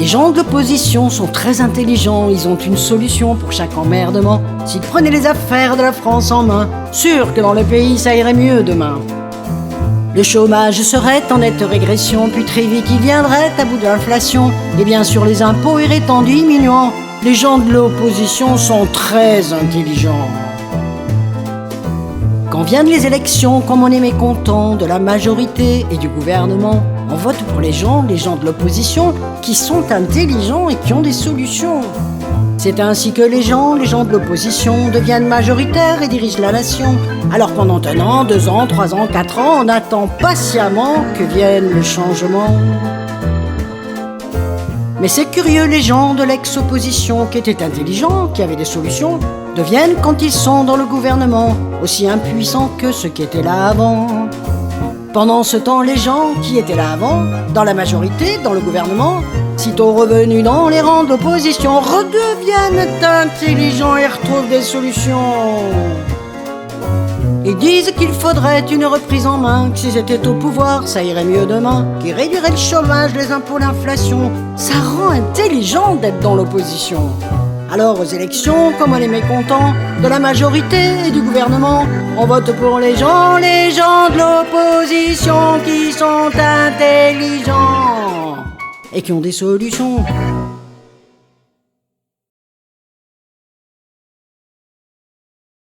Les gens de l'opposition sont très intelligents, ils ont une solution pour chaque emmerdement. S'ils prenaient les affaires de la France en main, sûr que dans le pays ça irait mieux demain. Le chômage serait en nette régression, puis très vite il viendrait à bout de l'inflation. Et bien sûr les impôts iraient en diminuant. Les gens de l'opposition sont très intelligents. Quand viennent les élections, comme on est mécontent de la majorité et du gouvernement, on vote pour les gens de l'opposition, qui sont intelligents et qui ont des solutions. C'est ainsi que les gens de l'opposition deviennent majoritaires et dirigent la nation. Alors pendant 1 an, 2 ans, 3 ans, 4 ans, on attend patiemment que vienne le changement. Mais c'est curieux, les gens de l'ex-opposition, qui étaient intelligents, qui avaient des solutions, deviennent, quand ils sont dans le gouvernement, aussi impuissants que ceux qui étaient là avant. Pendant ce temps, les gens qui étaient là avant, dans la majorité, dans le gouvernement, sitôt revenus dans les rangs de l'opposition, redeviennent intelligents et retrouvent des solutions. Ils disent qu'il faudrait une reprise en main, que s'ils étaient au pouvoir, ça irait mieux demain, qu'ils réduiraient le chômage, les impôts, l'inflation. Ça rend intelligent d'être dans l'opposition. Alors aux élections, comme on est mécontent de la majorité et du gouvernement, on vote pour les gens de l'opposition qui sont intelligents et qui ont des solutions.